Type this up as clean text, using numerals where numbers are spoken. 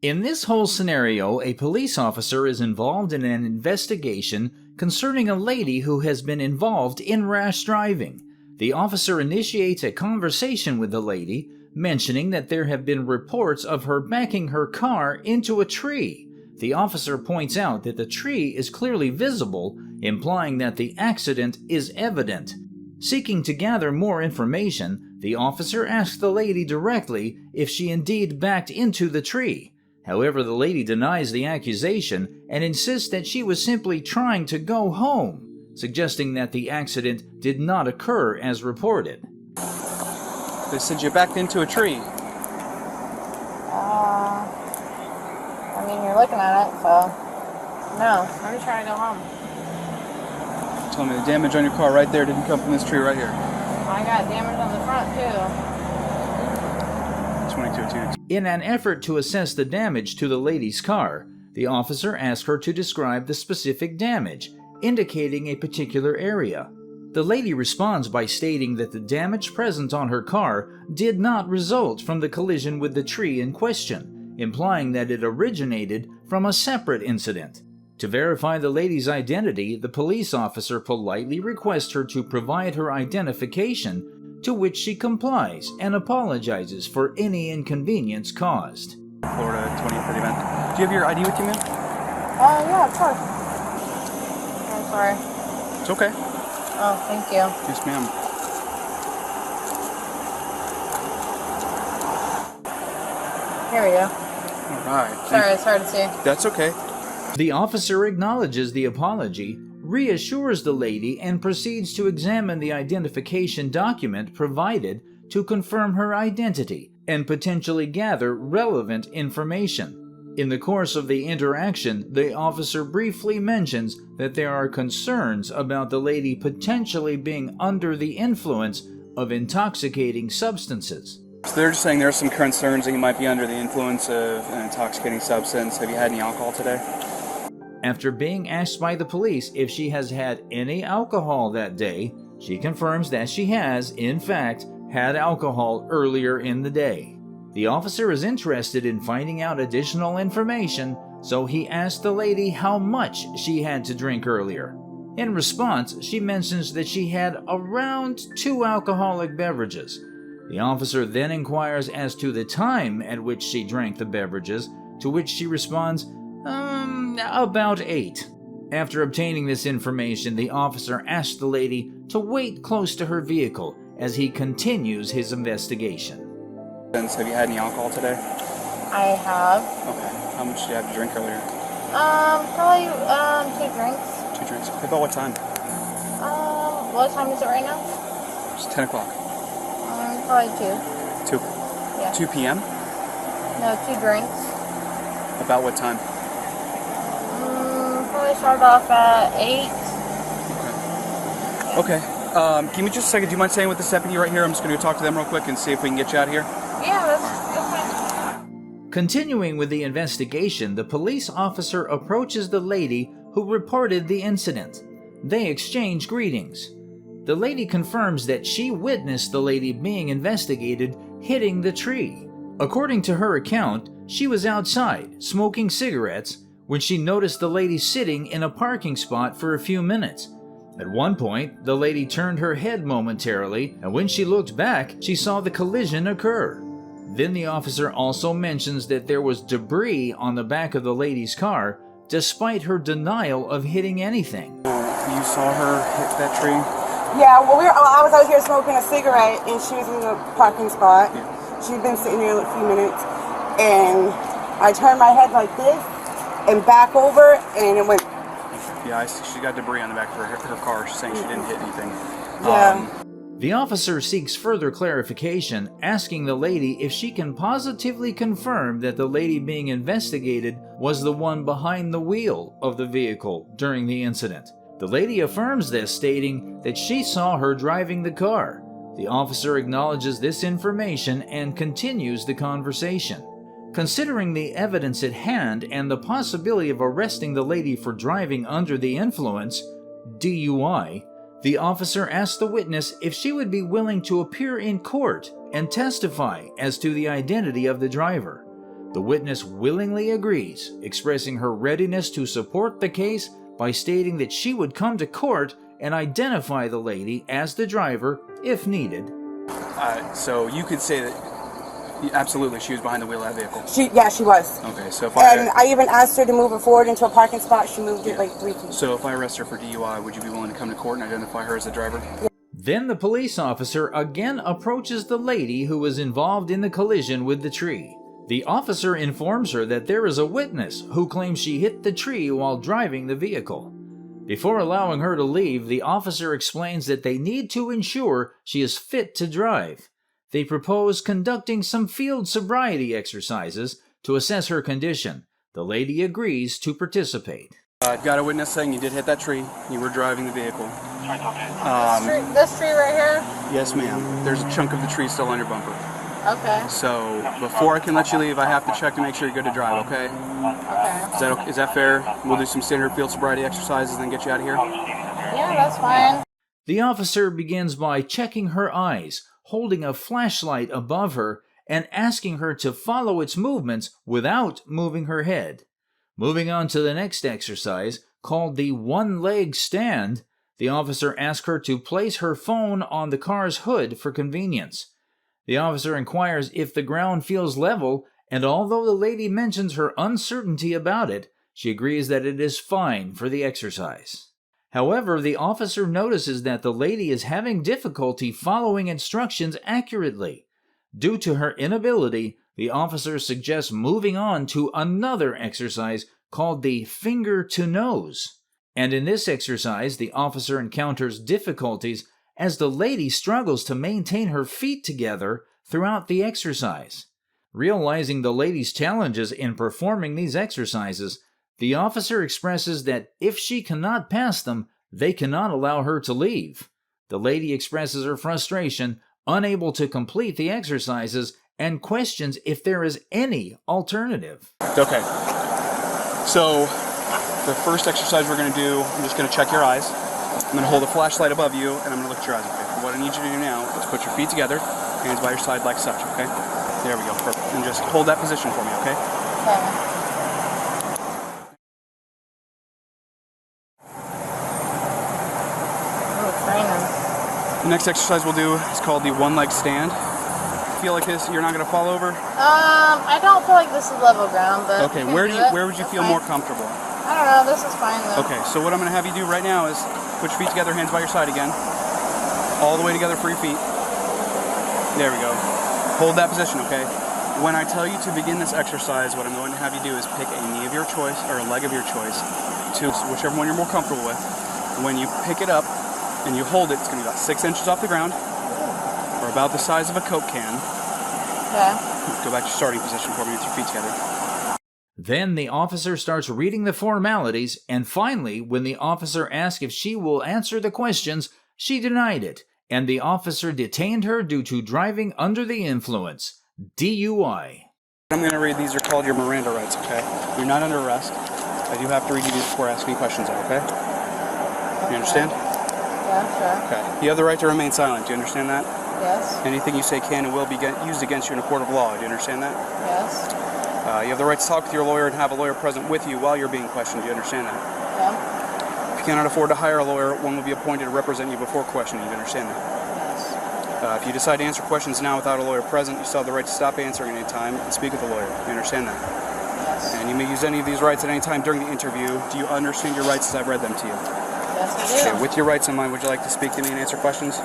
In this whole scenario, a police officer is involved in an investigation concerning a lady who has been involved in rash driving. The officer initiates a conversation with the lady, mentioning that there have been reports of her backing her car into a tree. The officer points out that the tree is clearly visible, implying that the accident is evident. Seeking to gather more information, the officer asks the lady directly if she indeed backed into the tree. However, the lady denies the accusation and insists that she was simply trying to go home, suggesting that the accident did not occur as reported. They said you backed into a tree. I mean, you're looking at it, so no, I'm just trying to go home. Tell me the damage on your car right there didn't come from this tree right here. I got damage on the front too. 2202. In an effort to assess the damage to the lady's car, the officer asked her to describe the specific damage, indicating a particular area. The lady responds by stating that the damage present on her car did not result from the collision with the tree in question, implying that it originated from a separate incident. To verify the lady's identity, the police officer politely requests her to provide her identification, to which she complies and apologizes for any inconvenience caused. Florida 2030 event. Do you have your ID with you, ma'am? Yeah, of course. I'm sorry. It's okay. Oh, thank you. Yes, ma'am. Here we go. All right. Sorry, it's hard to see. That's okay. The officer acknowledges the apology, reassures the lady, and proceeds to examine the identification document provided to confirm her identity and potentially gather relevant information. In the course of the interaction, the officer briefly mentions that there are concerns about the lady potentially being under the influence of intoxicating substances. So they're just saying there's some concerns that you might be under the influence of an intoxicating substance. Have you had any alcohol today? After being asked by the police if she has had any alcohol that day, she confirms that she has, in fact, had alcohol earlier in the day. The officer is interested in finding out additional information, so he asks the lady how much she had to drink earlier. In response, she mentions that she had around 2 alcoholic beverages. The officer then inquires as to the time at which she drank the beverages, to which she responds, about 8. After obtaining this information, the officer asks the lady to wait close to her vehicle as he continues his investigation. Have you had any alcohol today? I have. Okay. How much did you have to drink earlier? Probably 2 drinks. 2 drinks. About what time? What time is it right now? It's 10 o'clock. Probably 2. 2. Yeah. 2 p.m.? No, 2 drinks. About what time? Probably start off at 8. Okay. Give me just a second. Do you mind staying with this deputy right here? I'm just going to go talk to them real quick and see if we can get you out of here. Yeah, that's fine. Continuing with the investigation, the police officer approaches the lady who reported the incident. They exchange greetings. The lady confirms that she witnessed the lady being investigated hitting the tree. According to her account, she was outside smoking cigarettes when she noticed the lady sitting in a parking spot for a few minutes. At one point, the lady turned her head momentarily, and when she looked back, she saw the collision occur. Then the officer also mentions that there was debris on the back of the lady's car, despite her denial of hitting anything. You saw her hit that tree? Yeah, well, I was out here smoking a cigarette, and she was in the parking spot. Yeah. She'd been sitting there a few minutes, and I turned my head like this and back over, and it went. Yeah, I see she got debris on the back of her car. She's saying she didn't hit anything. Yeah. The officer seeks further clarification, asking the lady if she can positively confirm that the lady being investigated was the one behind the wheel of the vehicle during the incident. The lady affirms this, stating that she saw her driving the car. The officer acknowledges this information and continues the conversation. Considering the evidence at hand and the possibility of arresting the lady for driving under the influence, DUI, the officer asked the witness if she would be willing to appear in court and testify as to the identity of the driver. The witness willingly agrees, expressing her readiness to support the case by stating that she would come to court and identify the lady as the driver if needed. So you could say that absolutely she was behind the wheel of that vehicle. She was. Okay, so if I even asked her to move it forward into a parking spot. She moved it like 3 feet. So if I arrest her for DUI, would you be willing to come to court and identify her as the driver? Then the police officer again approaches the lady who was involved in the collision with the tree. The officer informs her that there is a witness who claims she hit the tree while driving the vehicle. Before allowing her to leave, the officer explains that they need to ensure she is fit to drive. They propose conducting some field sobriety exercises to assess her condition. The lady agrees to participate. I've got a witness saying you did hit that tree. You were driving the vehicle. This tree right here? Yes, ma'am. There's a chunk of the tree still on your bumper. Okay. So before I can let you leave, I have to check to make sure you're good to drive, okay? Okay. Is that fair? We'll do some standard field sobriety exercises and then get you out of here. Yeah, that's fine. The officer begins by checking her eyes, holding a flashlight above her, and asking her to follow its movements without moving her head. Moving on to the next exercise, called the one-leg stand, the officer asks her to place her phone on the car's hood for convenience. The officer inquires if the ground feels level, and although the lady mentions her uncertainty about it, she agrees that it is fine for the exercise. However, the officer notices that the lady is having difficulty following instructions accurately. Due to her inability, the officer suggests moving on to another exercise called the finger to nose. And in this exercise, the officer encounters difficulties as the lady struggles to maintain her feet together throughout the exercise. Realizing the lady's challenges in performing these exercises, the officer expresses that if she cannot pass them, they cannot allow her to leave. The lady expresses her frustration, unable to complete the exercises, and questions if there is any alternative. Okay. So the first exercise we're going to do, I'm just going to check your eyes. I'm going to hold a flashlight above you, and I'm going to look at your eyes, okay? What I need you to do now is put your feet together, hands by your side like such, okay? There we go, perfect. And just hold that position for me, okay? Okay. The next exercise we'll do is called the one-leg stand. Feel like this, you're not going to fall over? I don't feel like this is level ground, but okay, where would you feel more comfortable? I don't know, this is fine though. Okay, so what I'm going to have you do right now is put your feet together, hands by your side again. All the way together for your feet. There we go. Hold that position, okay? When I tell you to begin this exercise, what I'm going to have you do is pick a knee of your choice or a leg of your choice, to whichever one you're more comfortable with. When you pick it up and you hold it, it's going to be about 6 inches off the ground, or about the size of a Coke can. Okay. Go back to your starting position for me with your feet together. Then the officer starts reading the formalities, and finally, when the officer asks if she will answer the questions, she denied it, and the officer detained her due to driving under the influence, DUI. I'm going to read these are called your Miranda rights, okay? You're not under arrest. I do have to read you these before asking questions, okay? You understand? Yeah, sure. Okay. You have the right to remain silent. Do you understand that? Yes. Anything you say can and will be used against you in a court of law. Do you understand that? Yes. You have the right to talk with your lawyer and have a lawyer present with you while you're being questioned. Do you understand that? Yeah. If you cannot afford to hire a lawyer, one will be appointed to represent you before questioning. Do you understand that? Yes. If you decide to answer questions now without a lawyer present, you still have the right to stop answering at any time and speak with a lawyer. Do you understand that? Yes. And you may use any of these rights at any time during the interview. Do you understand your rights as I've read them to you? Yes, I do. Okay, with your rights in mind, would you like to speak to me and answer questions?